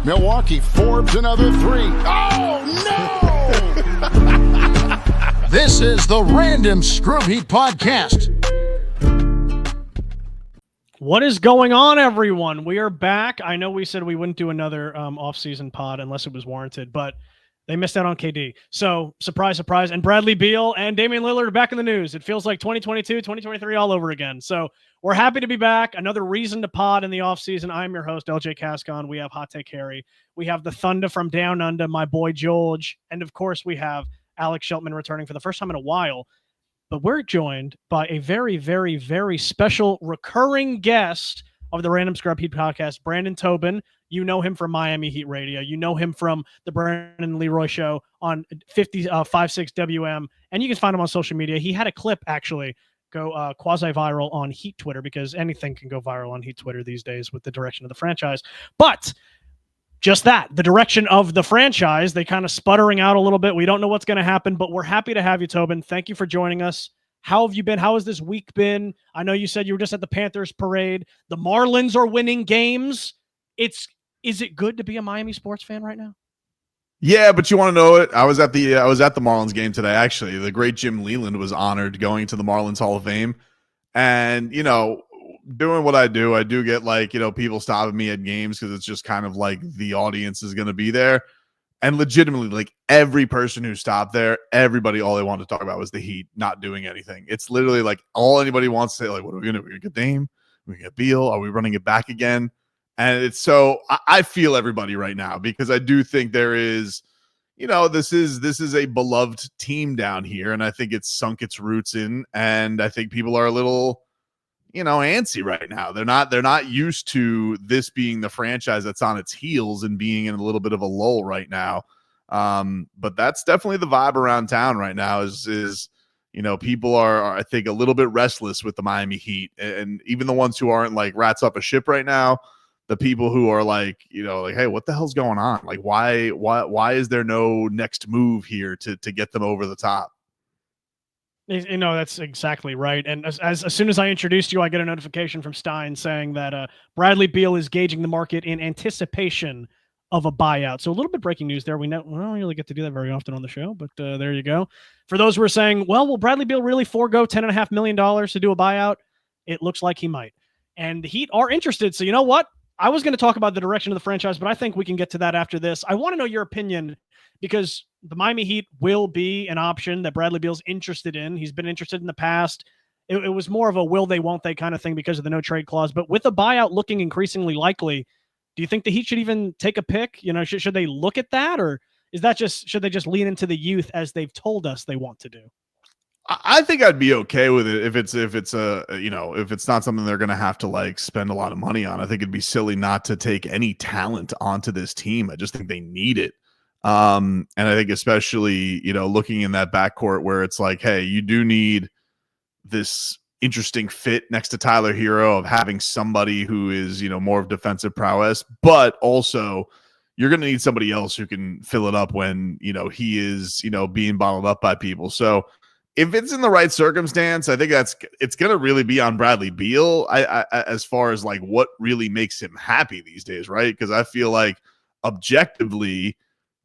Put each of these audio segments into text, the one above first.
Milwaukee, Forbes, another three. Oh, no! This is the Random Scrub Heap Podcast. What is going on, everyone? We are back. I know we said we wouldn't do another off-season pod unless it was warranted, but they missed out on KD. So, surprise, surprise. And Bradley Beal and Damian Lillard are back in the news. It feels like 2022, 2023 all over again. So, we're happy to be back. Another reason to pod in the offseason. I'm your host, LJ Cascon. We have Hot Take Harry. We have the Thunder from Down Under, my boy George. And, of course, we have Alex Sheltman returning for the first time in a while. But we're joined by a very, very, very special recurring guest of the Random Scrub Heap Podcast, Brandon Tobin. You know him from Miami Heat Radio. You know him from the Brandon Leroy Show on 56 WM. And you can find him on social media. He had a clip, actually, go quasi-viral on Heat Twitter, because anything can go viral on Heat Twitter these days with the direction of the franchise. But just that, the direction of the franchise, they kind of sputtering out a little bit. We don't know what's going to happen, but we're happy to have you, Tobin. Thank you for joining us. How have you been? How has this week been? I know you said you were just at the Panthers parade. The Marlins are winning games. Is it good to be a Miami sports fan right now? Yeah, but you want to know it? I was at the Marlins game today. Actually, the great Jim Leland was honored going to the Marlins Hall of Fame, and doing what I do get people stopping me at games because it's just kind of like the audience is going to be there. And legitimately, like every person who stopped there, everybody, all they wanted to talk about was the Heat not doing anything. It's literally like all anybody wants to say, like, what are we going to do? We're going to get Dame? We're going to get Beal? Are we running it back again? And it's so I feel everybody right now, because I do think there is, this is a beloved team down here. And I think it's sunk its roots in. And I think people are a little, antsy right now. They're not used to this being the franchise that's on its heels and being in a little bit of a lull right now. But that's definitely the vibe around town right now is people are, I think, a little bit restless with the Miami Heat, and even the ones who aren't like rats off a ship right now, the people who are like, hey, what the hell's going on? Like, why is there no next move here to get them over the top? That's exactly right. And as soon as I introduced you, I get a notification from Stein saying that Bradley Beal is gauging the market in anticipation of a buyout. So a little bit breaking news there. We don't really get to do that very often on the show, but there you go. For those who are saying, well, will Bradley Beal really forego $10.5 million to do a buyout? It looks like he might. And the Heat are interested. So you know what? I was going to talk about the direction of the franchise, but I think we can get to that after this. I want to know your opinion, because the Miami Heat will be an option that Bradley Beal's interested in. He's been interested in the past. It was more of a will they, won't they kind of thing because of the no trade clause. But with a buyout looking increasingly likely, do you think the Heat should even take a pick? Should they look at that, or should they just lean into the youth as they've told us they want to do? I think I'd be okay with it if it's not something they're going to have to like spend a lot of money on. I think it'd be silly not to take any talent onto this team. I just think they need it. And I think especially, looking in that backcourt where it's like, hey, you do need this interesting fit next to Tyler Herro of having somebody who is, more of defensive prowess, but also you're going to need somebody else who can fill it up when, he is, being bottled up by people. So if it's in the right circumstance, I think it's going to really be on Bradley Beal I as far as like what really makes him happy these days, right? Because I feel like objectively,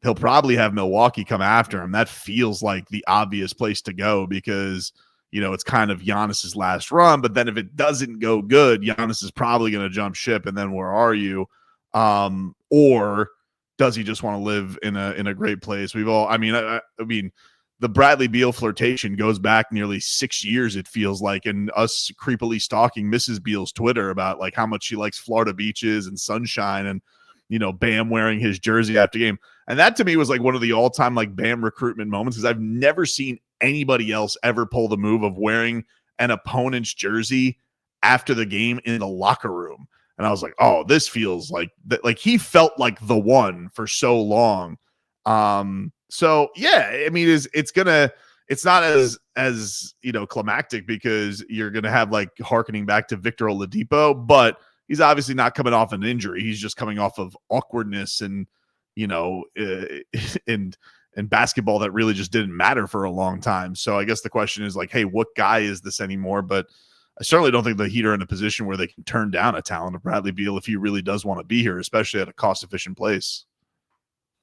he'll probably have Milwaukee come after him. That feels like the obvious place to go because, it's kind of Giannis's last run. But then if it doesn't go good, Giannis is probably going to jump ship. And then where are you? Or does he just want to live in a great place? I mean, the Bradley Beal flirtation goes back nearly 6 years, it feels like, and us creepily stalking Mrs. Beal's Twitter about like how much she likes Florida beaches and sunshine and, Bam wearing his jersey after game. And that to me was like one of the all-time like Bam recruitment moments, because I've never seen anybody else ever pull the move of wearing an opponent's jersey after the game in the locker room. And I was like, oh, this feels like that. Like he felt like the one for so long. So yeah, I mean, it's not as climactic because you're going to have like hearkening back to Victor Oladipo, but he's obviously not coming off an injury. He's just coming off of awkwardness and, and basketball that really just didn't matter for a long time. So I guess the question is like, hey, what guy is this anymore? But I certainly don't think the Heat are in a position where they can turn down a talent of Bradley Beal if he really does want to be here, especially at a cost-efficient place.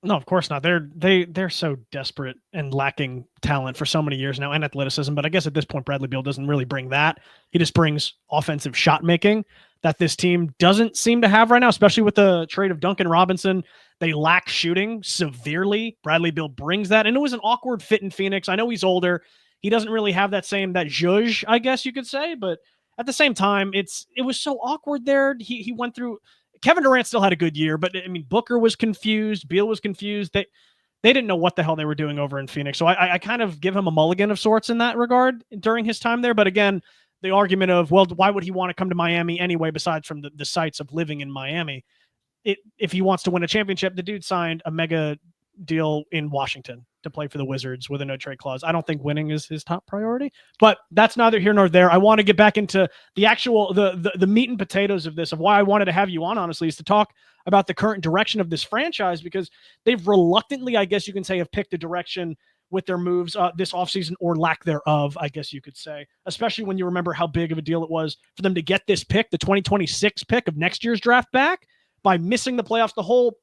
No, of course not. They're so desperate and lacking talent for so many years now and athleticism. But I guess at this point, Bradley Beal doesn't really bring that. He just brings offensive shot making that this team doesn't seem to have right now, especially with the trade of Duncan Robinson. They lack shooting severely. Bradley Beal brings that, and it was an awkward fit in Phoenix. I know he's older. He doesn't really have that zhuzh, I guess you could say, but at the same time, it was so awkward there. He went through. Kevin Durant still had a good year, but I mean, Booker was confused. Beal was confused. They didn't know what the hell they were doing over in Phoenix. So I kind of give him a mulligan of sorts in that regard during his time there. But again, the argument of, well, why would he want to come to Miami anyway, besides from the sights of living in Miami? If he wants to win a championship, the dude signed a mega deal in Washington to play for the Wizards with a no trade clause. I don't think winning is his top priority, but that's neither here nor there. I want to get back into the actual the meat and potatoes of this, of why I wanted to have you on, honestly, is to talk about the current direction of this franchise, because they've reluctantly, I guess you can say, have picked a direction with their moves this offseason, or lack thereof, I guess you could say, especially when you remember how big of a deal it was for them to get this pick, the 2026 pick of next year's draft, back by missing the playoffs. The whole,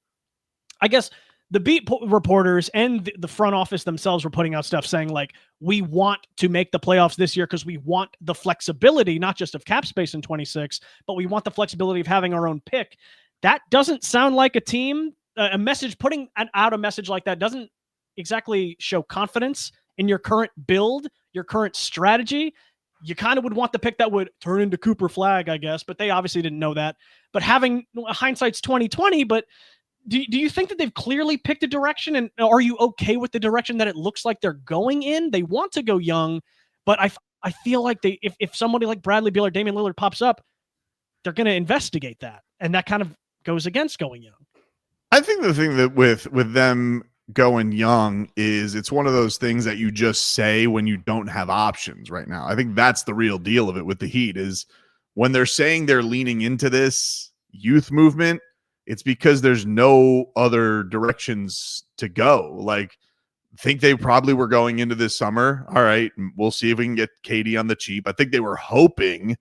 I guess, the beat reporters and the front office themselves were putting out stuff saying, like, we want to make the playoffs this year because we want the flexibility, not just of cap space in 26, but we want the flexibility of having our own pick. That doesn't sound like a team, a message, putting out a message like that doesn't exactly show confidence in your current build, your current strategy. You kind of would want the pick that would turn into Cooper Flag, I guess, but they obviously didn't know that. But having hindsight's 2020, but do you think that they've clearly picked a direction, and are you okay with the direction that it looks like they're going in? They want to go young, but I feel like if somebody like Bradley Beal or Damian Lillard pops up, they're going to investigate that, and that kind of goes against going young. I think the thing that with them going young is it's one of those things that you just say when you don't have options right now. I think that's the real deal of it with the Heat, is when they're saying they're leaning into this youth movement, it's because there's no other directions to go. Like, think they probably were going into this summer, all right, we'll see if we can get KD on the cheap. I think they were hoping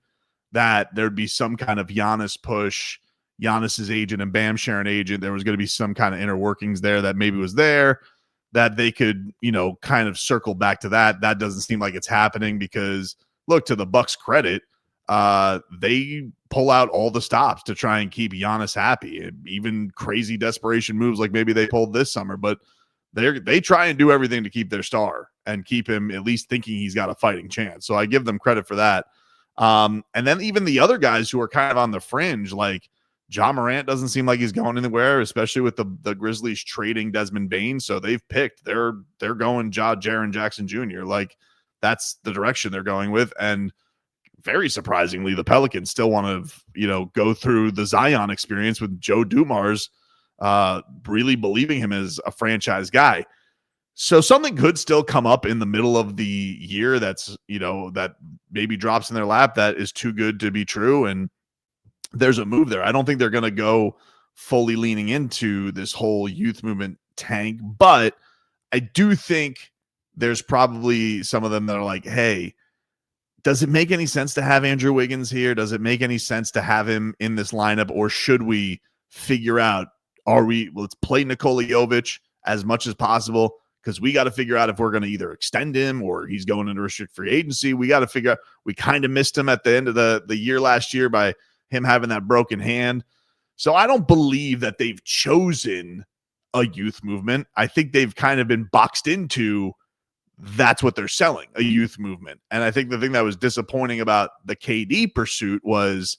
that there'd be some kind of Giannis push, Giannis's agent and Bam sharing agent. There was going to be some kind of inner workings there that maybe was there, that they could, kind of circle back to that. That doesn't seem like it's happening because, look, to the Bucks' credit, they pull out all the stops to try and keep Giannis happy, and even crazy desperation moves like maybe they pulled this summer, but they try and do everything to keep their star and keep him at least thinking he's got a fighting chance. So I give them credit for that. And then even the other guys who are kind of on the fringe, like Ja Morant, doesn't seem like he's going anywhere, especially with the Grizzlies trading Desmond Bane. So they've picked, they're going Jaren Jackson Jr. Like, that's the direction they're going with. And very surprisingly, the Pelicans still want to, go through the Zion experience with Joe Dumars, really believing him as a franchise guy. So something could still come up in the middle of the year that's, that maybe drops in their lap that is too good to be true. And there's a move there. I don't think they're going to go fully leaning into this whole youth movement tank, but I do think there's probably some of them that are like, hey, does it make any sense to have Andrew Wiggins here? Does it make any sense to have him in this lineup? Or should we figure out, let's play Nikola Jovic as much as possible, because we got to figure out if we're going to either extend him or he's going into restricted free agency. We got to figure out, we kind of missed him at the end of the year last year by him having that broken hand. So I don't believe that they've chosen a youth movement. I think they've kind of been boxed into, that's what they're selling, a youth movement. And I think the thing that was disappointing about the KD pursuit was,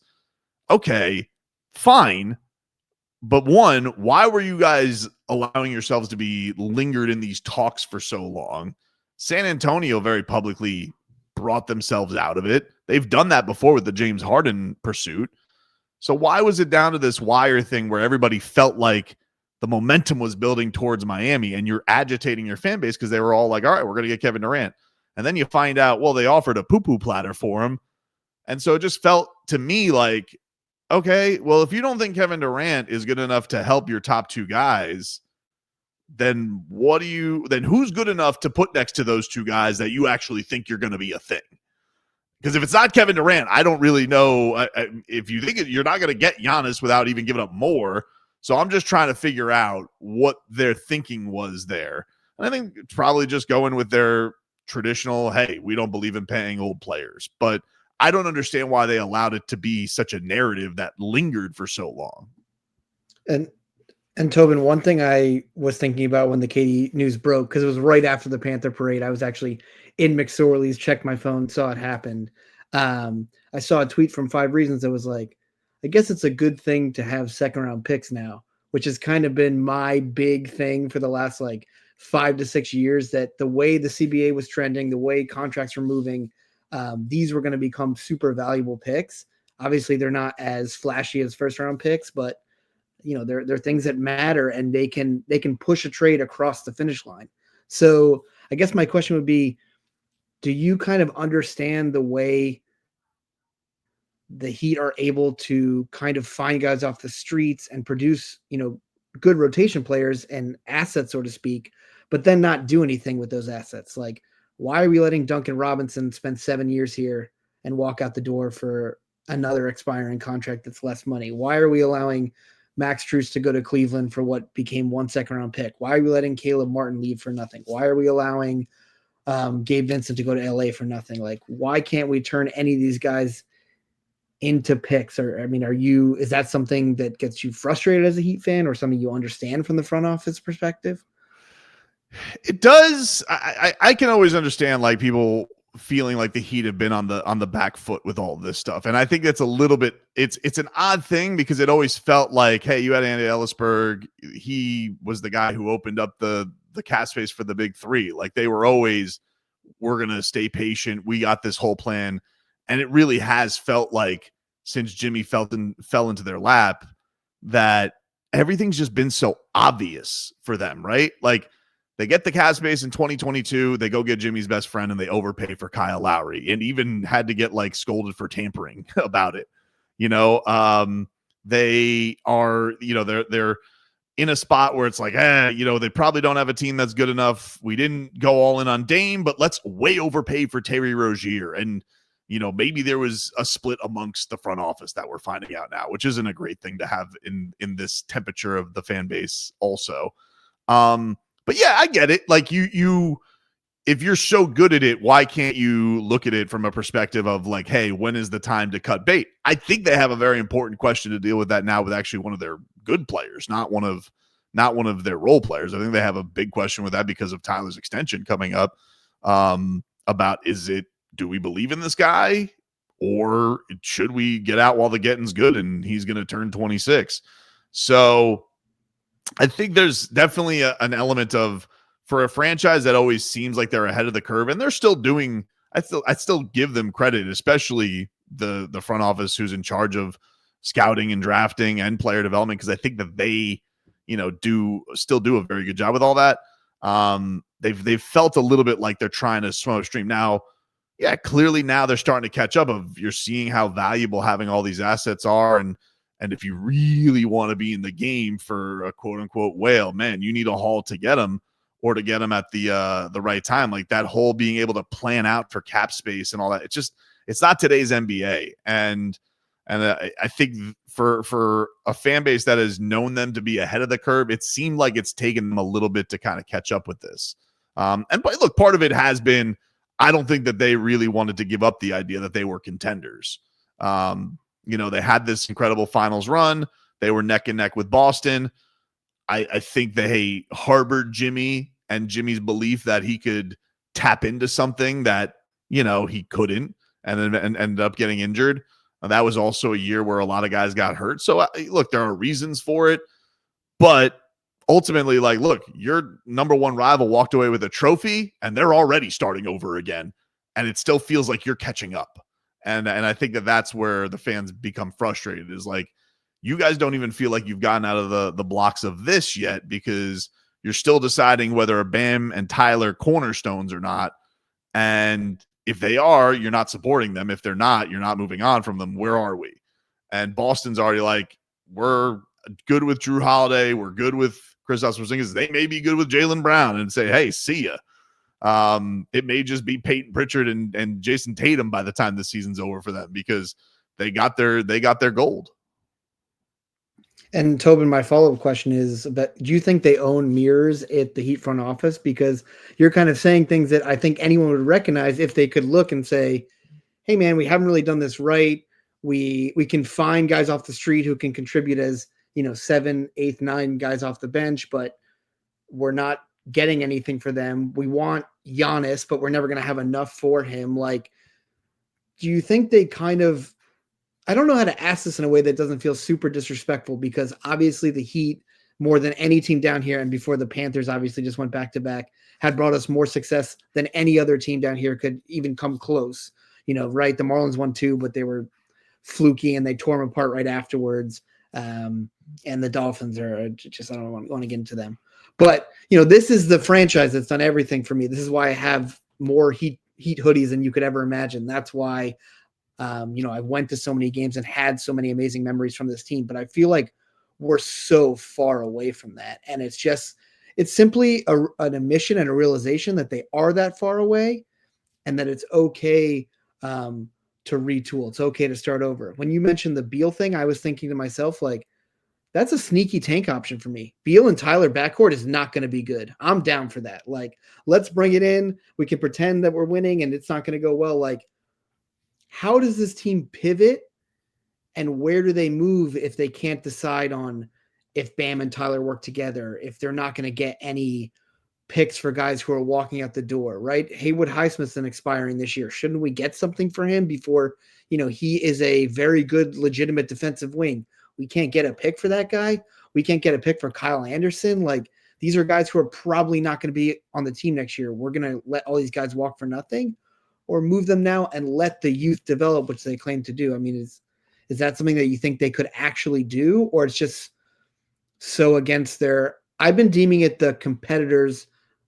okay, fine, but one, why were you guys allowing yourselves to be lingered in these talks for so long? San Antonio very publicly brought themselves out of it. They've done that before with the James Harden pursuit. So why was it down to this wire thing where everybody felt like the momentum was building towards Miami, and you're agitating your fan base because they were all like, all right, we're going to get Kevin Durant. And then you find out, well, they offered a poo-poo platter for him. And so it just felt to me like, okay, well, if you don't think Kevin Durant is good enough to help your top two guys, then who's good enough to put next to those two guys that you actually think you're going to be a thing? Because if it's not Kevin Durant, I don't really know if you think you're not going to get Giannis without even giving up more. So I'm just trying to figure out what their thinking was there. And I think it's probably just going with their traditional, hey, we don't believe in paying old players. But I don't understand why they allowed it to be such a narrative that lingered for so long. And Tobin, one thing I was thinking about when the KD news broke, because it was right after the Panther parade, I was actually in McSorley's, checked my phone, saw it happened. I saw a tweet from 5 Reasons that was like, I guess it's a good thing to have second round picks now, which has kind of been my big thing for the last like 5 to 6 years, that the way the CBA was trending, the way contracts were moving, these were going to become super valuable picks. Obviously, they're not as flashy as first round picks, but they're things that matter, and they can push a trade across the finish line. So I guess my question would be, do you kind of understand the way the Heat are able to kind of find guys off the streets and produce, good rotation players and assets, so to speak, but then not do anything with those assets? Like, why are we letting Duncan Robinson spend 7 years here and walk out the door for another expiring contract that's less money? Why are we allowing Max Strus to go to Cleveland for what became 1 second-round pick? Why are we letting Caleb Martin leave for nothing? Why are we allowing Gabe Vincent to go to LA for nothing? Like, why can't we turn any of these guys into picks? Or, is that something that gets you frustrated as a Heat fan, or something you understand from the front office perspective? It does. I can always understand like people feeling like the Heat have been on the back foot with all this stuff. And I think that's a little bit, it's an odd thing, because it always felt like, hey, you had Andy Ellisberg. He was the guy who opened up the cap space for the big three. Like, they were always, we're going to stay patient. We got this whole plan. And it really has felt like, since Jimmy fell into their lap, that everything's just been so obvious for them, right? Like, they get the cap space in 2022. They go get Jimmy's best friend, and they overpay for Kyle Lowry, and even had to get like scolded for tampering about it. They are, they're in a spot where it's like, they probably don't have a team that's good enough. We didn't go all in on Dame, but let's way overpay for Terry Rozier. And, maybe there was a split amongst the front office that we're finding out now, which isn't a great thing to have in this temperature of the fan base also. But yeah, I get it. Like, you, if you're so good at it, why can't you look at it from a perspective of like, hey, when is the time to cut bait? I think they have a very important question to deal with that now, with actually one of their good players, not one of their role players. I think they have a big question with that because of Tyler's extension coming up. About, do we believe in this guy, or should we get out while the getting's good and he's going to turn 26? So I think there's definitely an element of, for a franchise that always seems like they're ahead of the curve, and they're still doing, I still give them credit, especially the front office who's in charge of scouting and drafting and player development, because I think that they, still do a very good job with all that. They've felt a little bit like they're trying to swim upstream. Now, yeah, clearly now they're starting to catch up. You're seeing how valuable having all these assets are, and if you really want to be in the game for a quote unquote whale, man, you need a haul to get them, or to get them at the right time. Like, that whole being able to plan out for cap space and all that. It's not today's NBA. And I think for a fan base that has known them to be ahead of the curve, it seemed like it's taken them a little bit to kind of catch up with this. But look, part of it has been, I don't think that they really wanted to give up the idea that they were contenders. They had this incredible finals run. They were neck and neck with Boston. I think they harbored Jimmy and Jimmy's belief that he could tap into something that, he couldn't, and then ended up getting injured. And that was also a year where a lot of guys got hurt. So look, there are reasons for it, but ultimately, like, look, your number one rival walked away with a trophy, and they're already starting over again, and it still feels like you're catching up. And I think that that's where the fans become frustrated, is like, you guys don't even feel like you've gotten out of the blocks of this yet, because you're still deciding whether Bam and Tyler cornerstones or not. And if they are, you're not supporting them. If they're not, you're not moving on from them. Where are we? And Boston's already like, we're good with Drew Holiday. We're good with Kristaps Porzingis. They may be good with Jaylen Brown, and say, hey, see ya. It may just be Peyton Pritchard and Jason Tatum by the time the season's over for them, because they got their gold. And Tobin, my follow-up question is do you think they own mirrors at the Heat front office? Because you're kind of saying things that I think anyone would recognize if they could look and say, hey man, we haven't really done this right. We can find guys off the street who can contribute as, 7, 8, 9 guys off the bench, but we're not getting anything for them. We want Giannis, but we're never going to have enough for him. Like, do you think they kind of, I don't know how to ask this in a way that doesn't feel super disrespectful, because obviously the Heat, more than any team down here, and before the Panthers obviously just went back to back, had brought us more success than any other team down here could even come close. Right? The Marlins won 2, but they were fluky and they tore them apart right afterwards. And the Dolphins are just, I don't want to get into them. But, this is the franchise that's done everything for me. This is why I have more Heat hoodies than you could ever imagine. That's why, I went to so many games and had so many amazing memories from this team. But I feel like we're so far away from that. And it's simply an admission and a realization that they are that far away, and that it's okay to retool. It's okay to start over. When you mentioned the Beal thing, I was thinking to myself, like, that's a sneaky tank option for me. Beal and Tyler backcourt is not going to be good. I'm down for that. Like, let's bring it in. We can pretend that we're winning and it's not going to go well. Like, how does this team pivot, and where do they move if they can't decide on if Bam and Tyler work together, if they're not going to get any picks for guys who are walking out the door, right? Haywood Highsmith's expiring this year. Shouldn't we get something for him before, he is a very good, legitimate defensive wing? We can't get a pick for that guy. We can't get a pick for Kyle Anderson. Like, these are guys who are probably not going to be on the team next year. We're going to let all these guys walk for nothing, or move them now and let the youth develop, which they claim to do. I mean, is that something that you think they could actually do, or it's just so against their, I've been deeming it the competitor's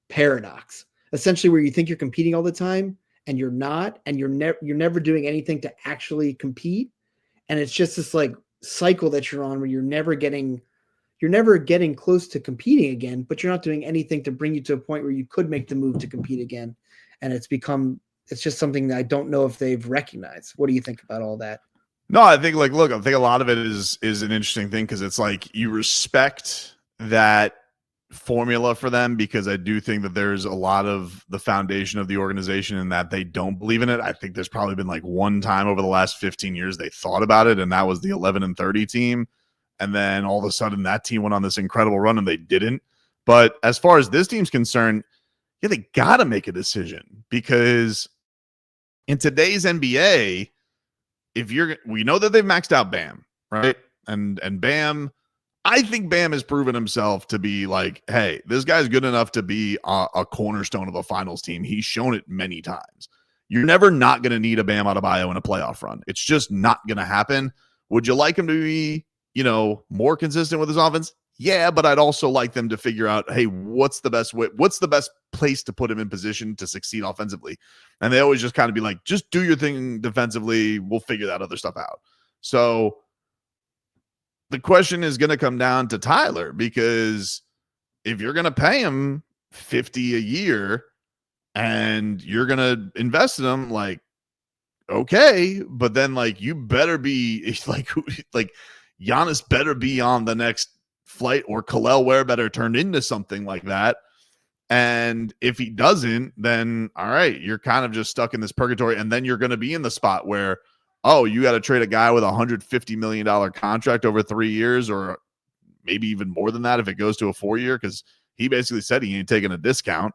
paradox, essentially, where you think you're competing all the time and you're not, and you're never doing anything to actually compete. And it's just this like cycle that you're on where you're never getting close to competing again, but you're not doing anything to bring you to a point where you could make the move to compete again. And it's just something that I don't know if they've recognized. What do you think about all that? No, I think I think a lot of it is an interesting thing, because it's like you respect that formula for them, because I do think that there's a lot of the foundation of the organization and that they don't believe in it. I think there's probably been like one time over the last 15 years they thought about it, and that was the 11-30 team. And then all of a sudden that team went on this incredible run and they didn't. But as far as this team's concerned, yeah, they got to make a decision, because in today's NBA, we know that they've maxed out Bam, right? And Bam, I think Bam has proven himself to be like, hey, this guy's good enough to be a cornerstone of a finals team. He's shown it many times. You're never not going to need a Bam Adebayo in a playoff run. It's just not going to happen. Would you like him to be, more consistent with his offense? Yeah, but I'd also like them to figure out, hey, what's the best way? What's the best place to put him in position to succeed offensively? And they always just kind of be like, just do your thing defensively. We'll figure that other stuff out. So the question is going to come down to Tyler, because if you're going to pay him $50 a year and you're going to invest in him, like, okay, but then like you better be like Giannis better be on the next flight, or Khalil Ware better turn into something like that. And if he doesn't, then all right, you're kind of just stuck in this purgatory, and then you're going to be in the spot where, oh, you got to trade a guy with $150 million contract over 3 years, or maybe even more than that if it goes to a 4-year, because he basically said he ain't taking a discount.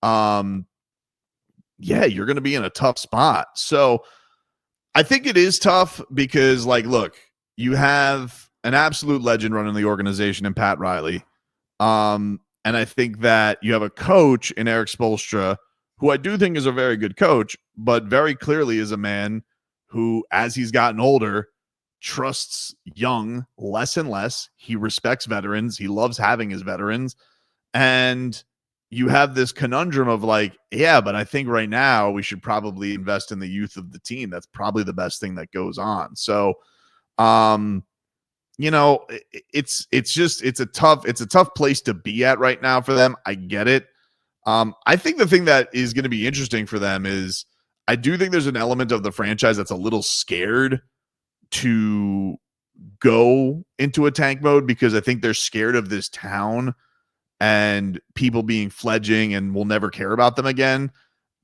Yeah, you're going to be in a tough spot. So I think it is tough because, like, look, you have an absolute legend running the organization in Pat Riley. And I think that you have a coach in Erik Spoelstra, who I do think is a very good coach, but very clearly is a man who, as he's gotten older, trusts young less and less. He respects veterans. He loves having his veterans. And you have this conundrum of like, yeah, but I think right now we should probably invest in the youth of the team. That's probably the best thing that goes on. So, it's a tough place to be at right now for them. I get it. I think the thing that is going to be interesting for them is I do think there's an element of the franchise that's a little scared to go into a tank mode because I think they're scared of this town and people being fledging and will never care about them again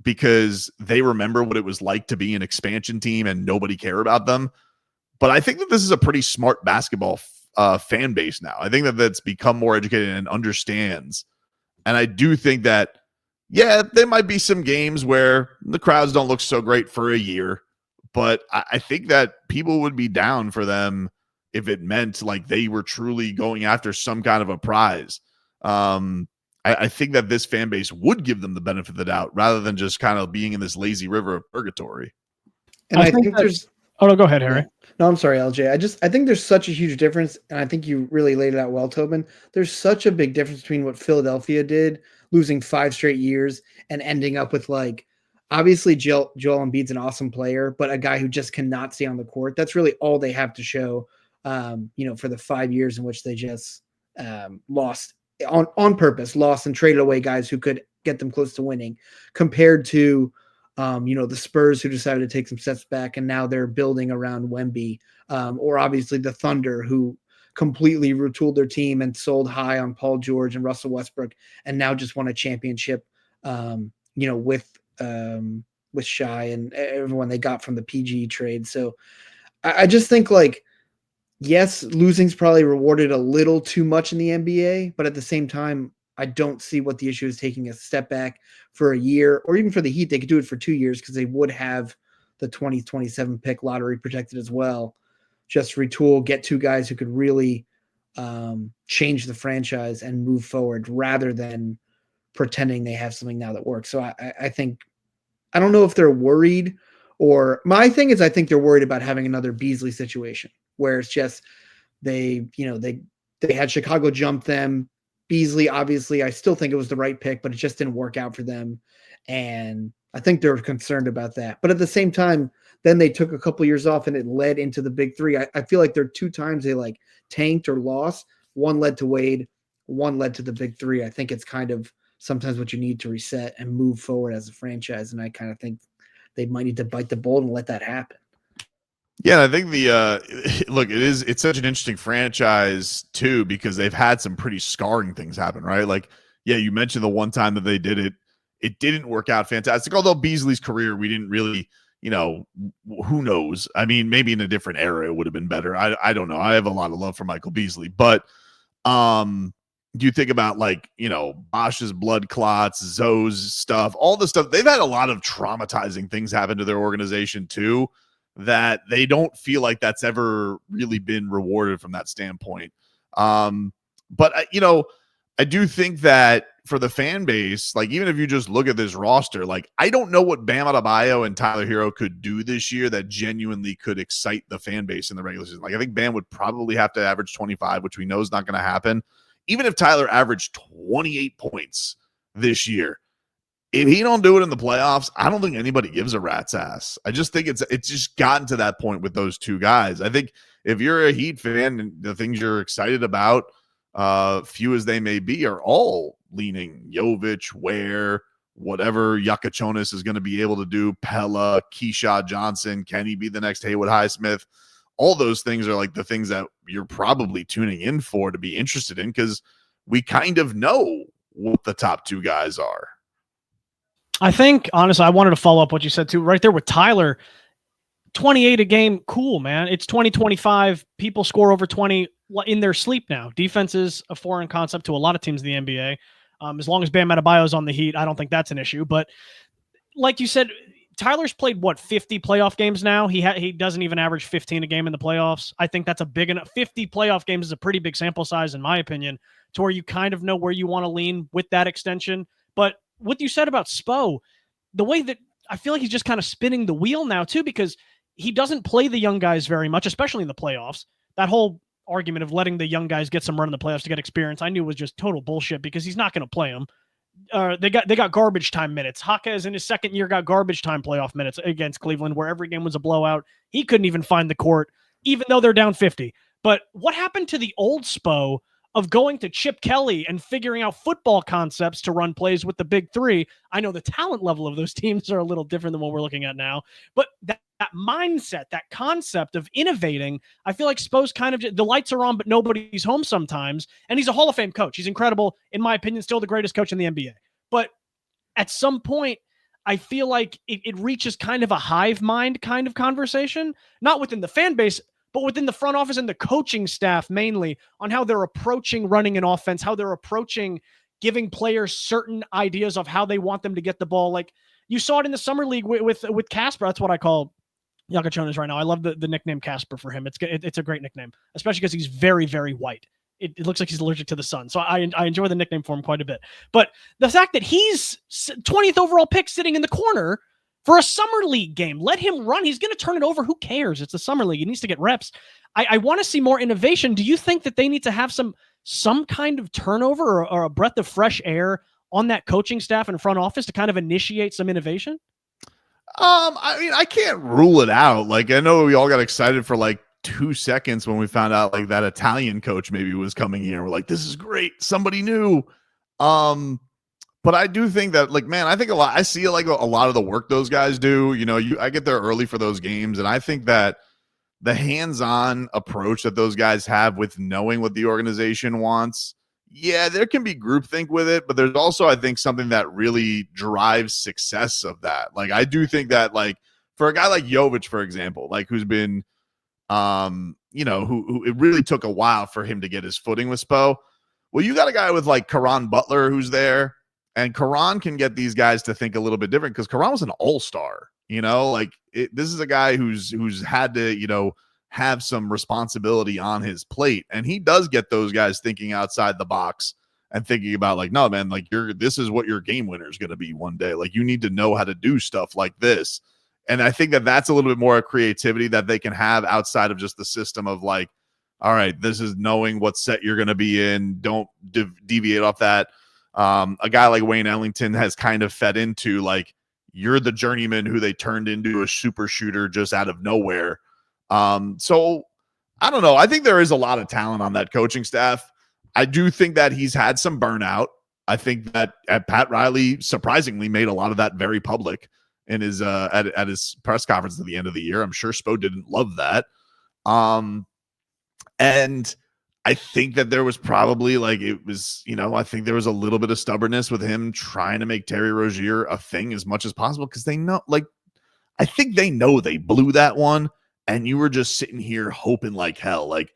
because they remember what it was like to be an expansion team and nobody care about them. But I think that this is a pretty smart basketball fan base now. I think that that's become more educated and understands. And I do think that, yeah, there might be some games where the crowds don't look so great for a year, but I think that people would be down for them if it meant like they were truly going after some kind of a prize. I think that this fan base would give them the benefit of the doubt rather than just kind of being in this lazy river of purgatory. And I think there's. Oh, no, go ahead, Harry. No, I'm sorry, LJ. I think there's such a huge difference, and I think you really laid it out well, Tobin. There's such a big difference between what Philadelphia did, losing 5 straight years, and ending up with obviously Joel Embiid's an awesome player, but a guy who just cannot stay on the court. That's really all they have to show, for the 5 years in which they just lost on purpose, lost and traded away guys who could get them close to winning, compared to the Spurs who decided to take some steps back and now they're building around Wemby, or obviously the Thunder who completely retooled their team and sold high on Paul George and Russell Westbrook and now just won a championship, with Shai and everyone they got from the PG trade. So I just think yes, losing's probably rewarded a little too much in the NBA, but at the same time, I don't see what the issue is taking a step back for a year, or even for the Heat. They could do it for 2 years because they would have the 2027 pick lottery protected as well. Just retool, get 2 guys who could really change the franchise and move forward rather than pretending they have something now that works. So I think, I don't know if they're worried, or my thing is I think they're worried about having another Beasley situation where it's just they had Chicago jump them. Beasley, obviously, I still think it was the right pick, but it just didn't work out for them. And I think they're concerned about that. But at the same time, then they took a couple years off and it led into the big 3. I feel like there are 2 times they tanked or lost. One led to Wade, one led to the big 3. I think it's kind of sometimes what you need to reset and move forward as a franchise. And I kind of think they might need to bite the bullet and let that happen. Yeah, I think it's such an interesting franchise too, because they've had some pretty scarring things happen, right? You mentioned the one time that they did it, it didn't work out fantastic. Although Beasley's career, we didn't really, who knows? I mean, maybe in a different era, it would have been better. I don't know. I have a lot of love for Michael Beasley, but do you think about Bosch's blood clots, Zoe's stuff, all the stuff? They've had a lot of traumatizing things happen to their organization too, that they don't feel like that's ever really been rewarded from that standpoint. But I do think that for the fan base, even if you just look at this roster, I don't know what Bam Adebayo and Tyler Herro could do this year that genuinely could excite the fan base in the regular season. I think Bam would probably have to average 25, which we know is not going to happen. Even if Tyler averaged 28 points this year, if he don't do it in the playoffs, I don't think anybody gives a rat's ass. I just think it's just gotten to that point with those 2 guys. I think if you're a Heat fan and the things you're excited about, few as they may be, are all leaning Jovic, Ware, whatever Yakachonis is going to be able to do, Pella, Keyshawn Johnson, can he be the next Haywood Highsmith? All those things are the things that you're probably tuning in for to be interested in, because we kind of know what the top 2 guys are. I think, honestly, I wanted to follow up what you said too, right there with Tyler. 28 a game, cool, man. It's 2025. People score over 20 in their sleep now. Defense is a foreign concept to a lot of teams in the NBA. As long as Bam Adebayo is on the Heat, I don't think that's an issue. But like you said, Tyler's played 50 playoff games now. He doesn't even average 15 a game in the playoffs. I think that's a big enough. 50 playoff games is a pretty big sample size, in my opinion, to where you kind of know where you want to lean with that extension. But what you said about Spo, the way that I feel like he's just kind of spinning the wheel now too, because he doesn't play the young guys very much, especially in the playoffs. That whole argument of letting the young guys get some run in the playoffs to get experience, I knew was just total bullshit, because he's not going to play them. They got garbage time minutes. Jaquez in his second year got garbage time playoff minutes against Cleveland, where every game was a blowout. He couldn't even find the court, even though they're down 50. But what happened to the old Spo of going to Chip Kelly and figuring out football concepts to run plays with the big three. I know the talent level of those teams are a little different than what we're looking at now, but that mindset, that concept of innovating, I feel like Spo's kind of, the lights are on, but nobody's home sometimes. And he's a Hall of Fame coach. He's incredible. In my opinion, still the greatest coach in the NBA. But at some point, I feel like it reaches kind of a hive mind kind of conversation, not within the fan base, but within the front office and the coaching staff mainly, on how they're approaching running an offense, how they're approaching giving players certain ideas of how they want them to get the ball. Like you saw it in the summer league with Casper. That's what I call Yakachonas right now. I love the nickname Casper for him. It's a great nickname, especially because he's very, very white. It looks like he's allergic to the sun. So I enjoy the nickname for him quite a bit. But the fact that he's 20th overall pick sitting in the corner for a summer league game, let him run. He's going to turn it over. Who cares? It's a summer league. He needs to get reps. I want to see more innovation. Do you think that they need to have some kind of turnover or a breath of fresh air on that coaching staff and front office to kind of initiate some innovation? I mean, I can't rule it out. Like, I know we all got excited for like 2 seconds when we found out like that Italian coach maybe was coming here. We're like, this is great. Somebody new. But I do think that, like, man, I see like a lot of the work those guys do. You know, I get there early for those games, and I think that the hands-on approach that those guys have with knowing what the organization wants, yeah, there can be groupthink with it, but there's also, I think, something that really drives success of that. Like, I do think that, like, for a guy like Jovic, for example, like who's been, you know, who it really took a while for him to get his footing with Spo. Well, you got a guy with like Karan Butler who's there, and Karan can get these guys to think a little bit different because Karan was an all-star, you know, like this is a guy who's had to, you know, have some responsibility on his plate. And he does get those guys thinking outside the box and thinking about like, no, man, like this is what your game winner is going to be one day. Like you need to know how to do stuff like this. And I think that that's a little bit more creativity that they can have outside of just the system of like, all right, this is knowing what set you're going to be in. Don't deviate off that. A guy like Wayne Ellington has kind of fed into like, you're the journeyman who they turned into a super shooter just out of nowhere. So I don't know. I think there is a lot of talent on that coaching staff. I do think that he's had some burnout. I think that Pat Riley surprisingly made a lot of that very public in his at his press conference at the end of the year. I'm sure Spo didn't love that. And I think that there was probably like, it was, you know, I think there was a little bit of stubbornness with him trying to make Terry Rozier a thing as much as possible. Cause they know, like, I think they know they blew that one. And you were just sitting here hoping like hell, like,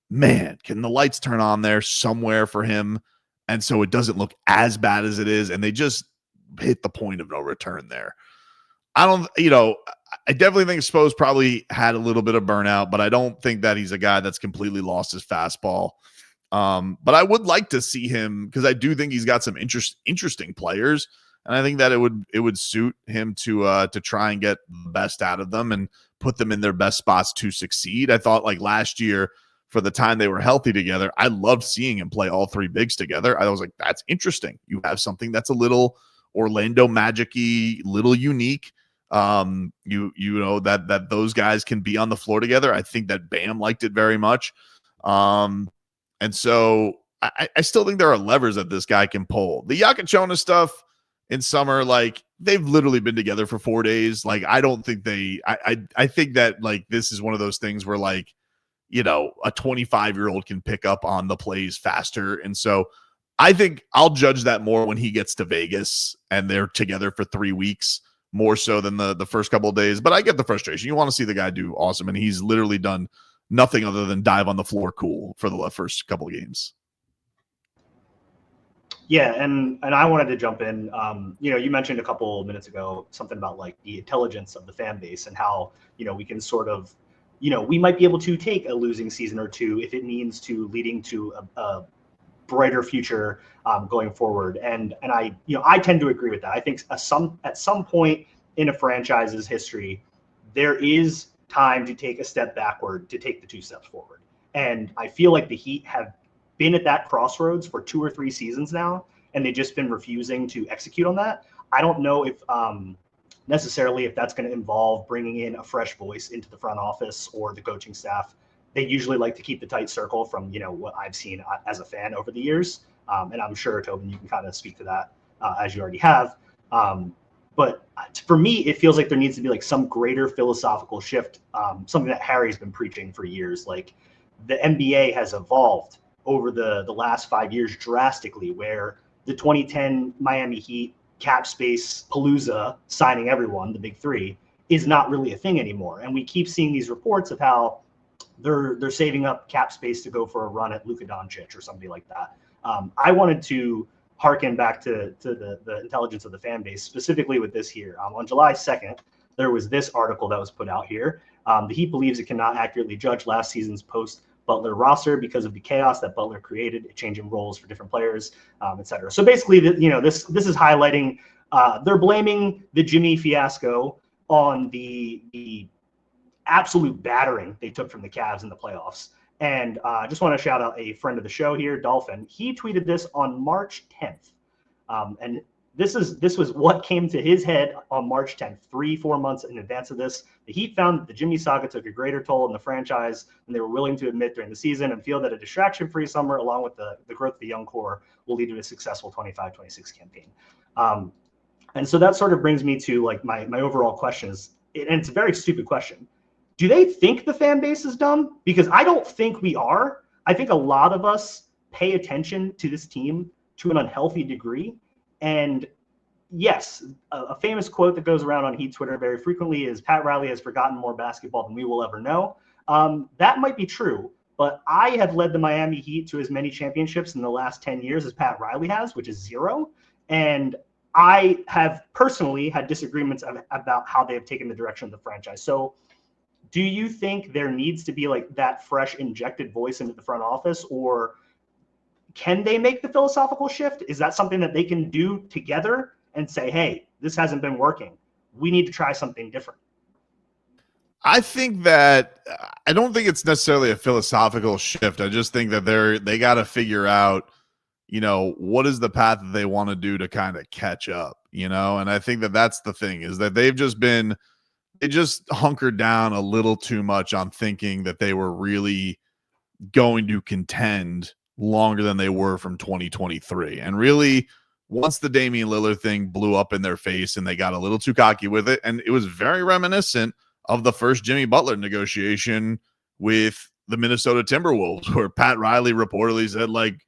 man, can the lights turn on there somewhere for him? And so it doesn't look as bad as it is. And they just hit the point of no return there. I definitely think Spo's probably had a little bit of burnout, but I don't think that he's a guy that's completely lost his fastball. But I would like to see him because I do think he's got some interesting players, and I think that it would suit him to try and get the best out of them and put them in their best spots to succeed. I thought like last year, for the time they were healthy together, I loved seeing him play all three bigs together. I was like, that's interesting. You have something that's a little Orlando Magic-y, little unique. You know that those guys can be on the floor together. I think that Bam liked it very much. And so I still think there are levers that this guy can pull. The Yakachonas stuff in summer, like they've literally been together for 4 days. Like, I don't think I think that like, this is one of those things where like, you know, a 25-year-old can pick up on the plays faster. And so I think I'll judge that more when he gets to Vegas and they're together for 3 weeks, more so than the first couple of days. But I get the frustration. You want to see the guy do awesome. And he's literally done nothing other than dive on the floor cool for the first couple of games. Yeah, and I wanted to jump in. You know, you mentioned a couple minutes ago something about like the intelligence of the fan base and how, you know, we can sort of, you know, we might be able to take a losing season or two if it means to leading to a brighter future going forward. And I, you know, I tend to agree with that. I think at some point in a franchise's history, there is time to take a step backward to take the 2 steps forward. And I feel like the Heat have been at that crossroads for 2 or 3 seasons now, and they've just been refusing to execute on that. I don't know if necessarily if that's going to involve bringing in a fresh voice into the front office or the coaching staff. they usually like to keep the tight circle from, what I've seen as a fan over the years. And I'm sure, Tobin, you can kind of speak to that as you already have. But for me, it feels like there needs to be like some greater philosophical shift, something that Harry's been preaching for years. Like the NBA has evolved over the last 5 years drastically, where the 2010 Miami Heat cap space palooza signing everyone, the big three, is not really a thing anymore. And we keep seeing these reports of how they're saving up cap space to go for a run at Luka Doncic or somebody like that. I wanted to harken back to the intelligence of the fan base, specifically with this here. On July 2nd, there was this article that was put out here. The Heat believes it cannot accurately judge last season's post-Butler roster because of the chaos that Butler created, changing roles for different players, et cetera. So basically, this is highlighting, they're blaming the Jimmy fiasco on the absolute battering they took from the Cavs in the playoffs. And I just want to shout out a friend of the show here, Dolphin. He tweeted this on March 10th. And this was what came to his head on March 10th, 3-4 months in advance of this. The Heat found that the Jimmy saga took a greater toll on the franchise than they were willing to admit during the season, and feel that a distraction-free summer, along with the growth of the young core, will lead to a successful 25-26 campaign. And so that sort of brings me to like my overall question is, and it's a very stupid question. Do they think the fan base is dumb? Because I don't think we are. I think a lot of us pay attention to this team to an unhealthy degree. And yes, a famous quote that goes around on Heat Twitter very frequently is Pat Riley has forgotten more basketball than we will ever know. That might be true, but I have led the Miami Heat to as many championships in the last 10 years as Pat Riley has, which is 0. And I have personally had disagreements about how they have taken the direction of the franchise. So do you think there needs to be like that fresh injected voice into the front office, or can they make the philosophical shift? Is that something that they can do together and say, hey, this hasn't been working, we need to try something different? I think that I don't think it's necessarily a philosophical shift. I just think that they got to figure out, what is the path that they want to do to kind of catch up, and I think that that's the thing, is that they just hunkered down a little too much on thinking that they were really going to contend longer than they were from 2023. And really, once the Damian Lillard thing blew up in their face and they got a little too cocky with it, and it was very reminiscent of the first Jimmy Butler negotiation with the Minnesota Timberwolves, where Pat Riley reportedly said, like,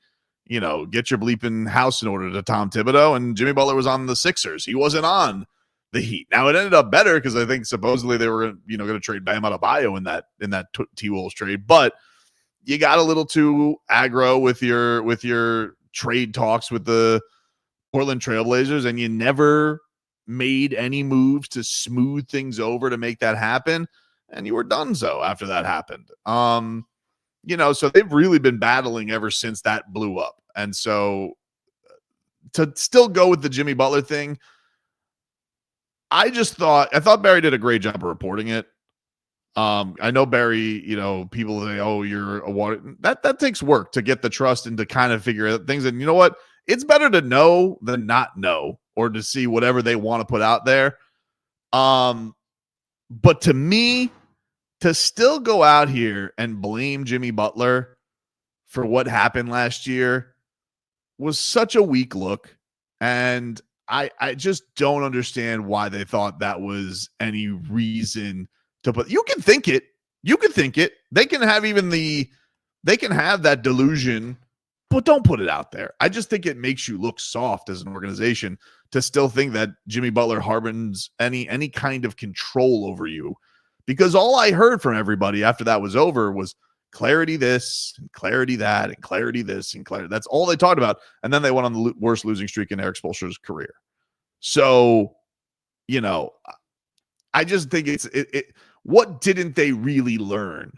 get your bleeping house in order to Tom Thibodeau, and Jimmy Butler was on the Sixers. He wasn't on the Heat. Now it ended up better because I think supposedly they were, going to trade Bam Adebayo in that T-Wolves trade, but you got a little too aggro with your trade talks with the Portland Trailblazers, and you never made any moves to smooth things over to make that happen, and you were donezo after that happened. So they've really been battling ever since that blew up. And so to still go with the Jimmy Butler thing, I thought Barry did a great job of reporting it. I know Barry, people say, oh, you're a water. That takes work to get the trust and to kind of figure out things. And you know what? It's better to know than not know, or to see whatever they want to put out there. But to me, to still go out here and blame Jimmy Butler for what happened last year was such a weak look. And I just don't understand why they thought that was any reason to put. You can think it. They can have they can have that delusion, but don't put it out there. I just think it makes you look soft as an organization to still think that Jimmy Butler harbors any kind of control over you, because all I heard from everybody after that was over was clarity this and clarity that and clarity this and clarity. That's all they talked about. And then they went on the worst losing streak in Erik Spoelstra's career. So, I just think what didn't they really learn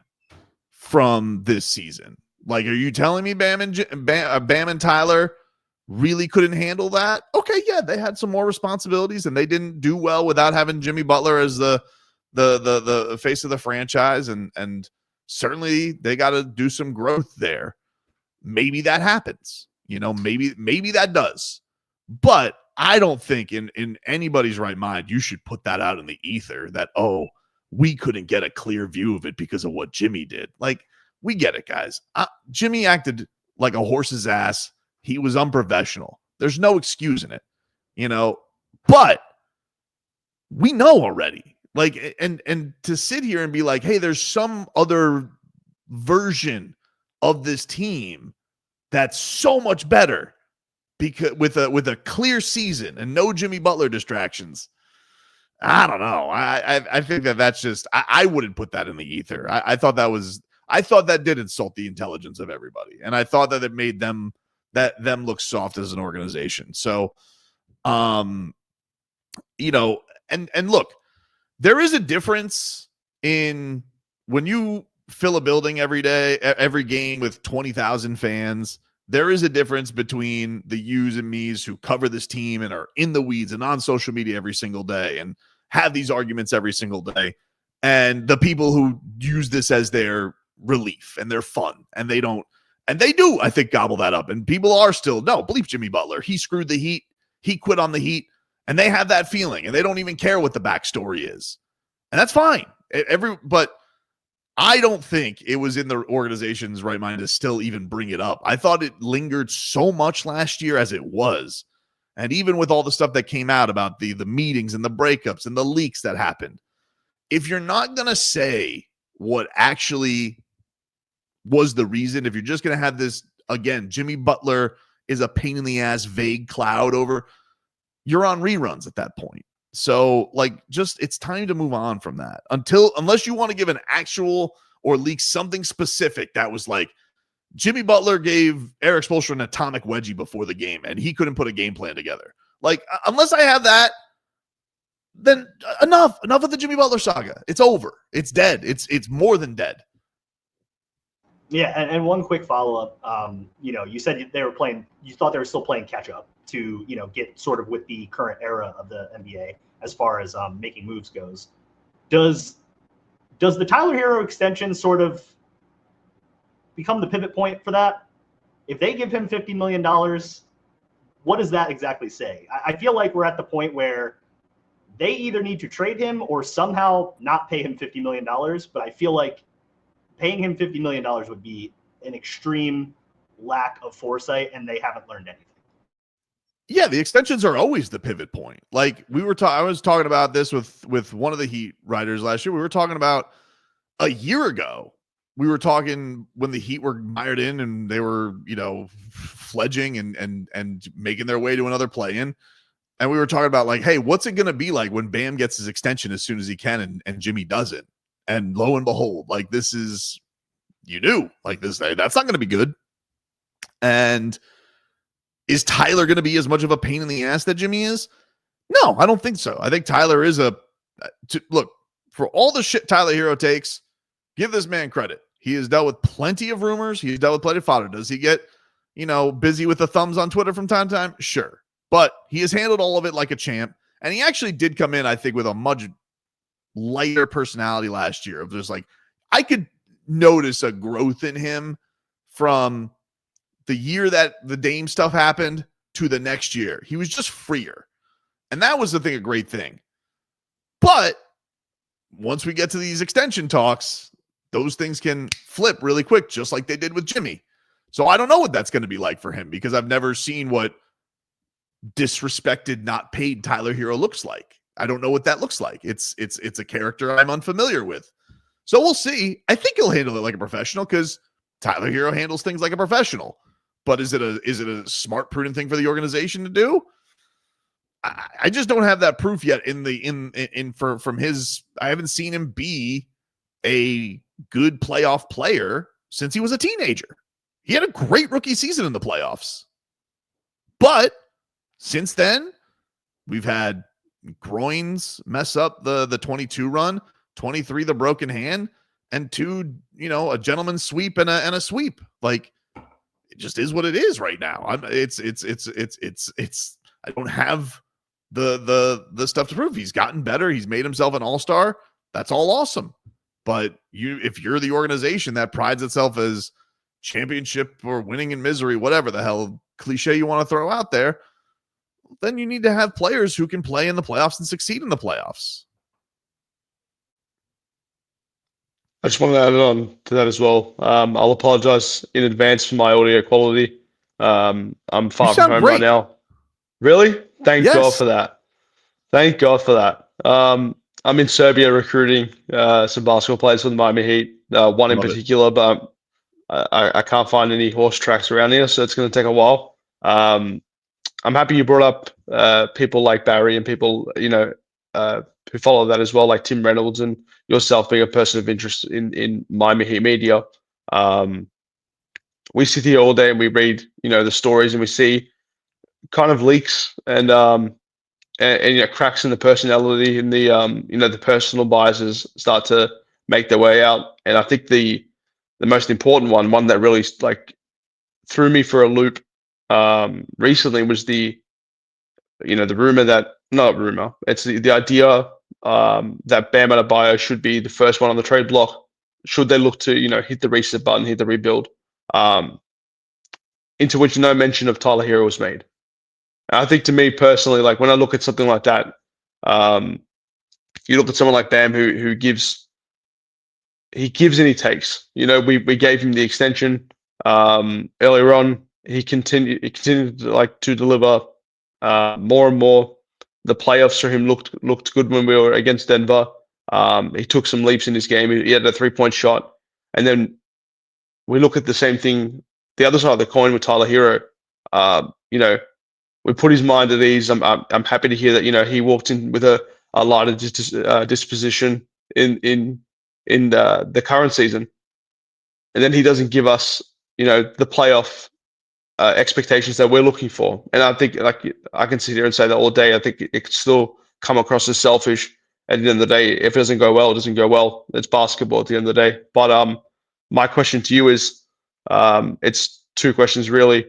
from this season? Like, are you telling me Bam and Tyler really couldn't handle that? Okay, yeah, they had some more responsibilities and they didn't do well without having Jimmy Butler as the face of the franchise, and certainly they got to do some growth there. Maybe that happens, maybe that does, but I don't think in anybody's right mind you should put that out in the ether that, oh, we couldn't get a clear view of it because of what Jimmy did. Like, We get it, guys. Jimmy acted like a horse's ass. He was unprofessional. There's no excusing it, but we know already. Like, and to sit here and be like, hey, there's some other version of this team that's so much better because with a clear season and no Jimmy Butler distractions. I don't know. I think that's just I wouldn't put that in the ether. I thought that did insult the intelligence of everybody, and I thought that it made them look soft as an organization. So, and look, there is a difference in when you fill a building every day, every game with 20,000 fans. There is a difference between the yous and me's who cover this team and are in the weeds and on social media every single day and have these arguments every single day, and the people who use this as their relief and their fun, and they do, I think, gobble that up. And people are still, no, bleep Jimmy Butler. He screwed the Heat. He quit on the Heat, and they have that feeling, and they don't even care what the backstory is. And that's fine. But I don't think it was in the organization's right mind to still even bring it up. I thought it lingered so much last year as it was. And even with all the stuff that came out about the meetings and the breakups and the leaks that happened, if you're not going to say what actually was the reason, if you're just going to have this, again, Jimmy Butler is a pain in the ass, vague cloud over, you're on reruns at that point. So, it's time to move on from that unless you want to give an actual or leak something specific that was like, Jimmy Butler gave Erik Spoelstra an atomic wedgie before the game, and he couldn't put a game plan together. Unless I have that, then enough of the Jimmy Butler saga. It's over. It's dead. It's more than dead. Yeah, and one quick follow-up. You said they were playing. You thought they were still playing catch-up to get sort of with the current era of the NBA as far as making moves goes. Does the Tyler Herro extension sort of become the pivot point for that? If they give him $50 million, what does that exactly say? I feel like we're at the point where they either need to trade him or somehow not pay him $50 million. But I feel like paying him $50 million would be an extreme lack of foresight, and they haven't learned anything. Yeah, the extensions are always the pivot point. Like I was talking about this with one of the Heat writers last year. We were talking about a year ago. We were talking when the Heat were mired in and they were, fledging and making their way to another play-in. And we were talking about hey, what's it going to be like when Bam gets his extension as soon as he can and Jimmy doesn't? And lo and behold, this is, that's not going to be good. And is Tyler going to be as much of a pain in the ass that Jimmy is? No, I don't think so. I think Tyler is look, for all the shit Tyler Herro takes, give this man credit. He has dealt with plenty of rumors. He's dealt with plenty of fodder. Does he get, busy with the thumbs on Twitter from time to time? Sure. But he has handled all of it like a champ. And he actually did come in, I think, with a much lighter personality last year. Of just I could notice a growth in him from the year that the Dame stuff happened to the next year. He was just freer. And that was a great thing. But once we get to these extension talks, those things can flip really quick, just like they did with Jimmy. So I don't know what that's going to be like for him, because I've never seen what disrespected, not paid Tyler Herro looks like. I don't know what that looks like. It's a character I'm unfamiliar with. So we'll see. I think he'll handle it like a professional, because Tyler Herro handles things like a professional. But is it a smart, prudent thing for the organization to do? I just don't have that proof yet from his. I haven't seen him be a good playoff player since he was a teenager. He had a great rookie season in the playoffs. But since then, we've had groins mess up the 22 run, 23 the broken hand, and 2, a gentleman's sweep and a sweep. It just is what it is right now. I don't have the stuff to prove. He's gotten better. He's made himself an all-star. That's all awesome. But if you're the organization that prides itself as championship or winning in misery, whatever the hell cliche you want to throw out there, then you need to have players who can play in the playoffs and succeed in the playoffs. I just wanted to add on to that as well. I'll apologize in advance for my audio quality. I'm far You from sound home great. right now. Really? Thank God Yes. for that. Thank God for that. I'm in Serbia recruiting some basketball players for the Miami Heat. One in Love it. particular, but I can't find any horse tracks around here, so it's going to take a while. I'm happy you brought up people like Barry and people who follow that as well, like Tim Reynolds and yourself being a person of interest in Miami Heat media. We sit here all day and we read the stories and we see kind of leaks and cracks in the personality and the personal biases start to make their way out. And I think the most important one that really like threw me for a loop recently was the rumor that not rumor. It's the idea that Bam Adebayo should be the first one on the trade block. Should they look to hit the reset button, hit the rebuild? Into which no mention of Tyler Herro was made. And I think to me personally, like when I look at something like that, you look at someone like Bam who gives and he takes. We gave him the extension earlier on. He continued to deliver more and more. The playoffs for him looked good when we were against Denver. He took some leaps in his game. He had a 3-point shot, and then we look at the same thing, the other side of the coin with Tyler Herro. We put his mind at ease. I'm happy to hear that he walked in with a lighter disposition in the current season, and then he doesn't give us the playoff expectations that we're looking for. And I think like I can sit here and say that all day. I think it could still come across as selfish. At the end of the day, if it doesn't go well, it doesn't go well. It's basketball at the end of the day. But my question to you is, it's two questions really.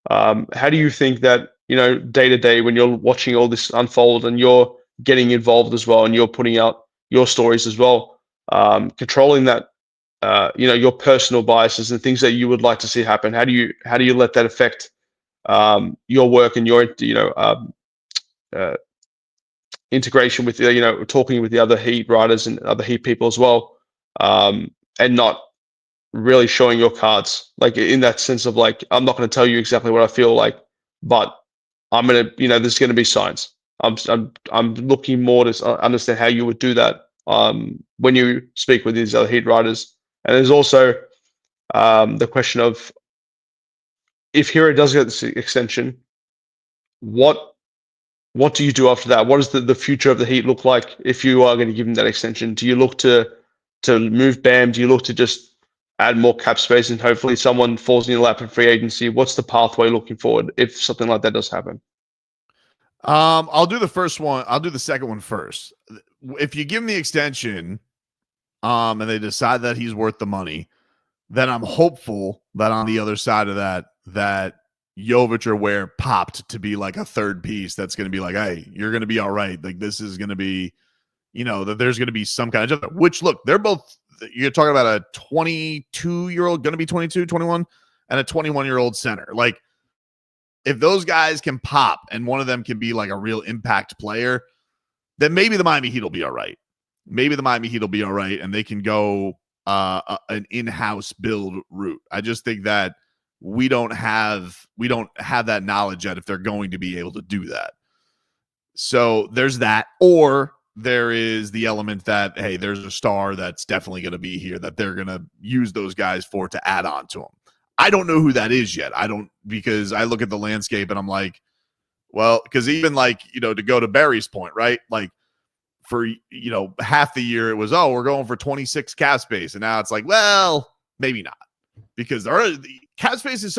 How do you think that day to day when you're watching all this unfold and you're getting involved as well and you're putting out your stories as well, controlling that your personal biases and things that you would like to see happen? How do you let that affect your work and your integration with talking with the other Heat writers and other Heat people as well, and not really showing your cards, like in that sense of like, I'm not going to tell you exactly what I feel like, but I'm gonna there's going to be signs. I'm looking more to understand how you would do that when you speak with these other Heat writers. And there's also the question of, if Hero does get this extension, what do you do after that? What does the future of the Heat look like if you are going to give him that extension? Do you look to move Bam? Do you look to just add more cap space and hopefully someone falls in your lap in free agency? What's the pathway looking forward if something like that does happen? I'll do the first one. I'll do the second one first. If you give him the extension, and they decide that he's worth the money, then I'm hopeful that on the other side of that Jovic or Ware popped to be like a third piece that's going to be like, hey, you're going to be all right. Like this is going to be, that there's going to be some kind of, which look, they're both, you're talking about a 22-year-old, going to be 22, 21, and a 21-year-old center. Like if those guys can pop and one of them can be like a real impact player, then maybe the Miami Heat will be all right. Maybe the Miami Heat will be all right, and they can go an in-house build route. I just think that we don't have that knowledge yet if they're going to be able to do that. So there's that, or there is the element that, hey, there's a star that's definitely going to be here that they're going to use those guys for to add on to them. I don't know who that is yet. Because I look at the landscape and I'm like, well, because even like, to go to Barry's point, right? Like for, half the year it was, oh, we're going for 26 cap space. And now it's like, well, maybe not, because the cap space is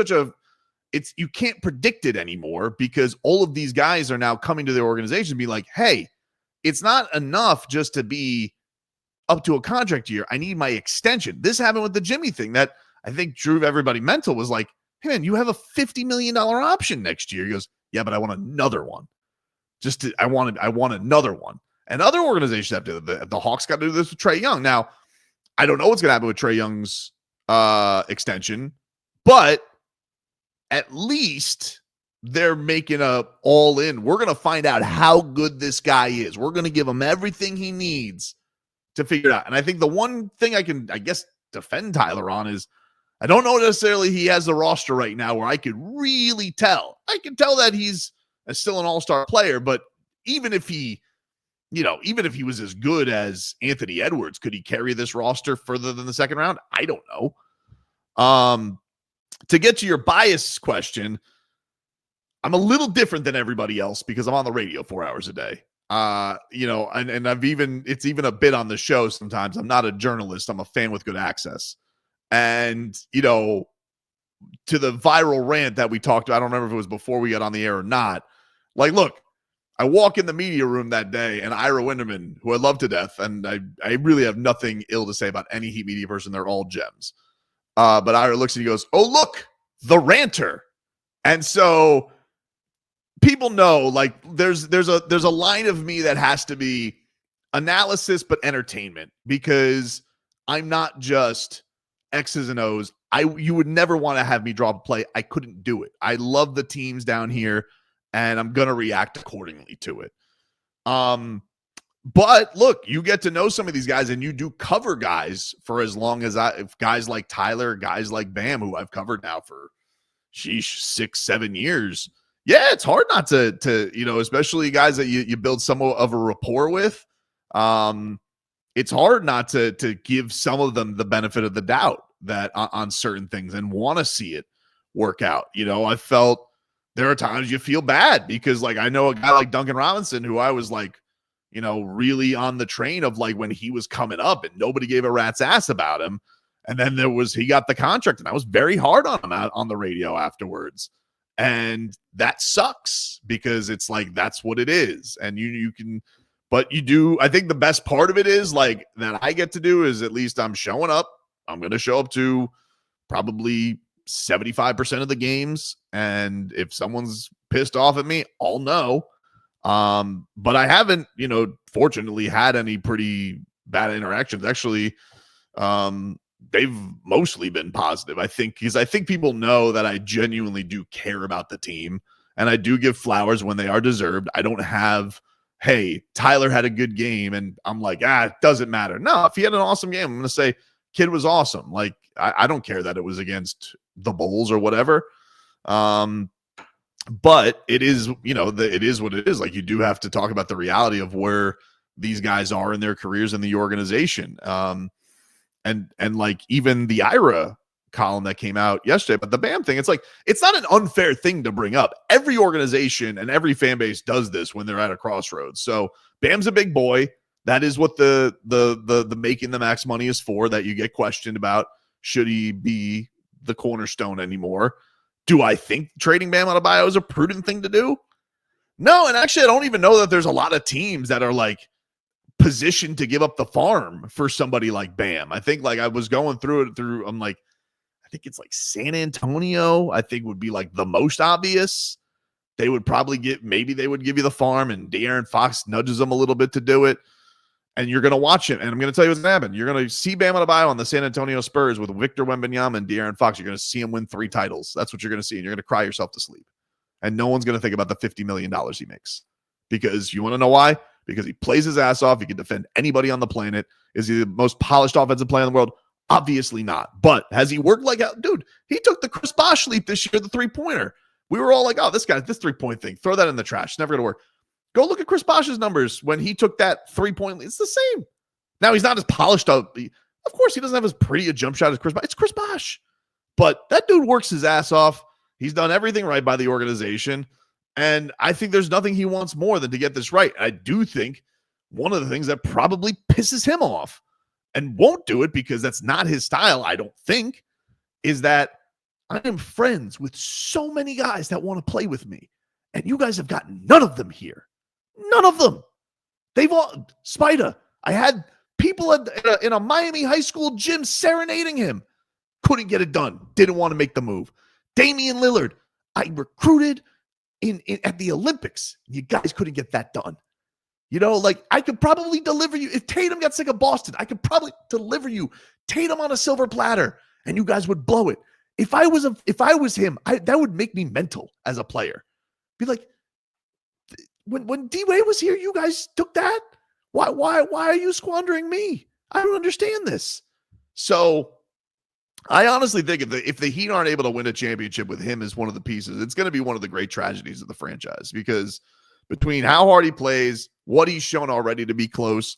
you can't predict it anymore because all of these guys are now coming to their organization and be like, hey, it's not enough just to be up to a contract year. I need my extension. This happened with the Jimmy thing that I think drew everybody mental, was like, hey man, you have a $50 million option next year. He goes, yeah, but I want another one. I want another one. And other organizations have to. The Hawks got to do this with Trae Young. Now, I don't know what's going to happen with Trae Young's extension, but at least they're making a all in. We're going to find out how good this guy is. We're going to give him everything he needs to figure it out. And I think the one thing I can, I guess, defend Tyler on is I don't know necessarily he has the roster right now where I could really tell. I can tell that he's still an all-star player, but even if he was as good as Anthony Edwards, could he carry this roster further than the second round? I don't know. To get to your bias question, I'm a little different than everybody else because I'm on the radio 4 hours a day. And it's even a bit on the show sometimes. I'm not a journalist. I'm a fan with good access. And, to the viral rant that we talked about, I don't remember if it was before we got on the air or not. Like, look, I walk in the media room that day, and Ira Winderman, who I love to death, and I really have nothing ill to say about any Heat media person. They're all gems. But Ira looks and he goes, "Oh, look, the ranter." And so people know, like, there's a line of me that has to be analysis but entertainment, because I'm not just X's and O's. You would never want to have me drop a play. I couldn't do it. I love the teams down here, and I'm going to react accordingly to it. But look, you get to know some of these guys, and you do cover guys for as long as guys like Tyler, guys like Bam, who I've covered now for 6-7 years. Yeah, it's hard not to especially guys that you build somewhat of a rapport with. It's hard not to give some of them the benefit of the doubt that on certain things and want to see it work out. I felt there are times you feel bad because, like, I know a guy like Duncan Robinson who I was like, really on the train of, like, when he was coming up and nobody gave a rat's ass about him. And then he got the contract, and I was very hard on him out on the radio afterwards. And that sucks because it's like, that's what it is. And you can, but you do, I think the best part of it is, like, that I get to do is at least I'm showing up. I'm going to show up to probably 75% of the games. And if someone's pissed off at me, I'll know. But I haven't, fortunately had any pretty bad interactions. Actually, they've mostly been positive, I think, because I think people know that I genuinely do care about the team, and I do give flowers when they are deserved. I don't have, hey, Tyler had a good game, and I'm like, it doesn't matter. No, if he had an awesome game, I'm going to say, kid was awesome. Like, I don't care that it was against the Bulls or whatever. But it is, it is what it is. Like, you do have to talk about the reality of where these guys are in their careers in the organization. And like, even the Ira column that came out yesterday, but the Bam thing, it's like, it's not an unfair thing to bring up. Every organization and every fan base does this when they're at a crossroads. So Bam's a big boy. That is what the making the max money is for, that you get questioned about, should he be the cornerstone anymore? Do I think trading Bam Adebayo is a prudent thing to do? No, and actually, I don't even know that there's a lot of teams that are, like, positioned to give up the farm for somebody like Bam. I think, like, I was going through it I'm like, I think it's like San Antonio, I think would be like the most obvious. They would probably maybe they would give you the farm, and De'Aaron Fox nudges them a little bit to do it. And you're going to watch it, and I'm going to tell you what's going to happen. You're going to see Bam Adebayo on the San Antonio Spurs with Victor Wembanyama and De'Aaron Fox. You're going to see him win 3 titles. That's what you're going to see, and you're going to cry yourself to sleep. And no one's going to think about the $50 million he makes. Because you want to know why? Because he plays his ass off. He can defend anybody on the planet. Is he the most polished offensive player in the world? Obviously not. But has he worked like – dude, he took the Chris Bosh leap this year, the three-pointer. We were all like, oh, this 3-point thing, throw that in the trash. It's never going to work. Go look at Chris Bosh's numbers when he took that 3-point lead. It's the same. Now, he's not as polished up. Of course, he doesn't have as pretty a jump shot as Chris Bosh. It's Chris Bosh. But that dude works his ass off. He's done everything right by the organization. And I think there's nothing he wants more than to get this right. I do think one of the things that probably pisses him off and won't do it because that's not his style, I don't think, is that I am friends with so many guys that want to play with me. And you guys have got none of them here. None of them. They've all, Spida, I had people in a Miami high school gym serenading him. Couldn't get it done. Didn't want to make the move. Damian Lillard, I recruited at the Olympics. You guys couldn't get that done. Like, I could probably deliver you. If Tatum got sick of Boston, I could probably deliver you Tatum on a silver platter, and you guys would blow it. If I was him, that would make me mental as a player. Be like, when D-Wade was here, you guys took that. Why are you squandering me? I don't understand this. So I honestly think if the Heat aren't able to win a championship with him as one of the pieces, it's going to be one of the great tragedies of the franchise, because between how hard he plays, what he's shown already to be close,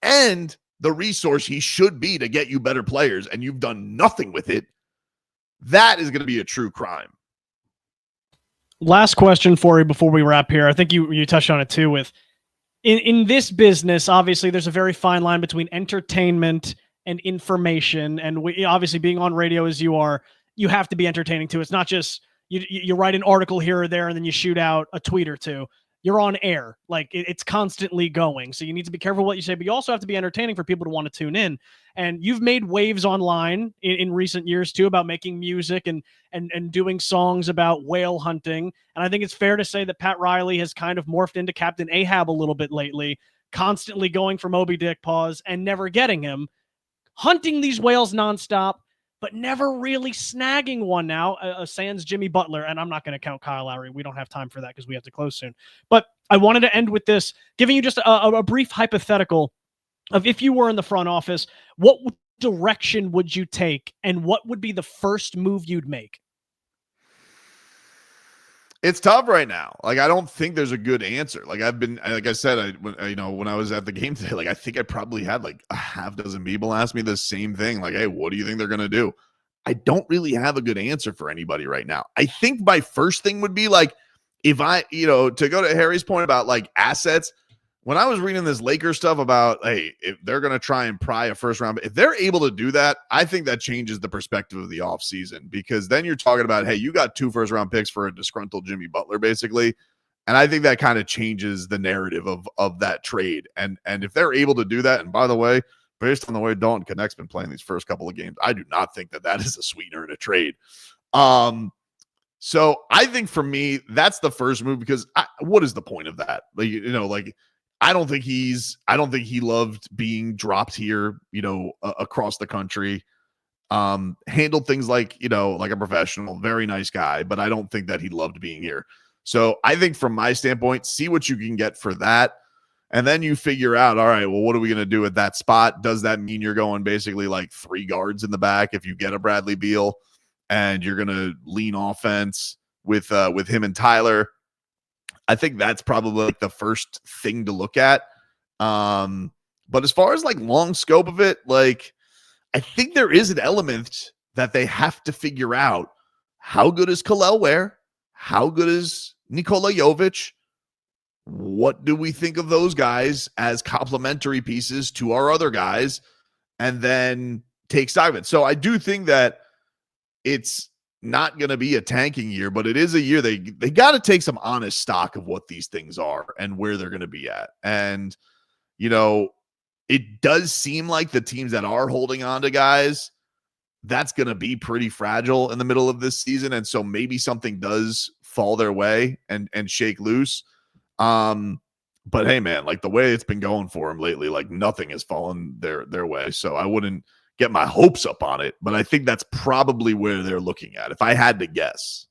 and the resource he should be to get you better players, and you've done nothing with it, that is going to be a true crime. Last question for you before we wrap here. I think you touched on it too with in this business, obviously there's a very fine line between entertainment and information. And we obviously, being on radio as you are, you have to be entertaining too. It's not just you write an article here or there and then you shoot out a tweet or two. You're on air. Like it's constantly going. So you need to be careful what you say, but you also have to be entertaining for people to want to tune in. And you've made waves online in recent years too about making music and doing songs about whale hunting. And I think it's fair to say that Pat Riley has kind of morphed into Captain Ahab a little bit lately, constantly going for Moby Dick paws and never getting him, hunting these whales nonstop, but never really snagging one now, sans Jimmy Butler. And I'm not going to count Kyle Lowry. We don't have time for that because we have to close soon. But I wanted to end with this, giving you just a brief hypothetical of if you were in the front office, what direction would you take and what would be the first move you'd make? It's tough right now. Like, I don't think there's a good answer. Like I said, when I was at the game today, like, I think I probably had like a half dozen people ask me the same thing. Like, hey, what do you think they're going to do? I don't really have a good answer for anybody right now. I think my first thing would be like, if I, to go to Harry's point about like assets, when I was reading this Lakers stuff about, hey, if they're going to try and pry a first round, if they're able to do that, I think that changes the perspective of the offseason, because then you're talking about, hey, you got 2 first-round picks for a disgruntled Jimmy Butler, basically. And I think that kind of changes the narrative of that trade. And if they're able to do that, and by the way, based on the way Dalton Connect's been playing these first couple of games, I do not think that is a sweetener in a trade. So I think for me, that's the first move, because what is the point of that? Like, I don't think he loved being dropped here, across the country. Handled things like a professional, very nice guy, but I don't think that he loved being here. So I think from my standpoint, see what you can get for that. And then you figure out, all right, well, what are we going to do at that spot? Does that mean you're going basically like 3 guards in the back if you get a Bradley Beal, and you're going to lean offense with him and Tyler? I think that's probably like the first thing to look at. But as far as like long scope of it, like, I think there is an element that they have to figure out. How good is Kel'el Ware? How good is Nikola Jovic? What do we think of those guys as complementary pieces to our other guys? And then take stock of it. So I do think that it's not going to be a tanking year, but it is a year they got to take some honest stock of what these things are and where they're going to be at. And, it does seem like the teams that are holding on to guys, that's going to be pretty fragile in the middle of this season. And so maybe something does fall their way and shake loose. But hey, man, like the way it's been going for them lately, like nothing has fallen their way. So I wouldn't get my hopes up on it, but I think that's probably where they're looking at, if I had to guess.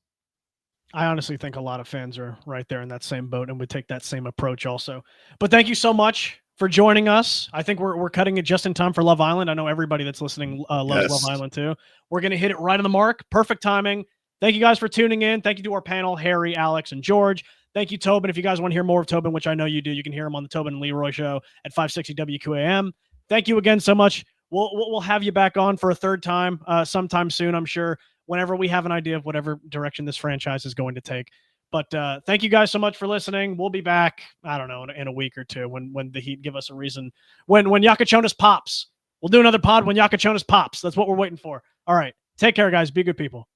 I honestly think a lot of fans are right there in that same boat and would take that same approach also. But thank you so much for joining us. I think we're cutting it just in time for Love Island. I know everybody that's listening loves Love Island too. We're going to hit it right on the mark. Perfect timing. Thank you guys for tuning in. Thank you to our panel, Harry, Alex, and George. Thank you, Tobin. If you guys want to hear more of Tobin, which I know you do, you can hear him on the Tobin and Leroy show at 560 WQAM. Thank you again so much. We'll have you back on for a third time sometime soon, I'm sure, whenever we have an idea of whatever direction this franchise is going to take. But thank you guys so much for listening. We'll be back, I don't know, in a week or two when the Heat give us a reason. When Yakachonis pops. We'll do another pod when Yakachonis pops. That's what we're waiting for. All right. Take care, guys. Be good people.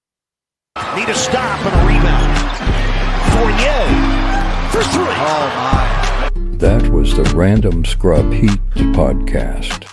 Need a stop and a rebound. Fournier for 3. Oh, my. That was the Random Scrub Heat podcast.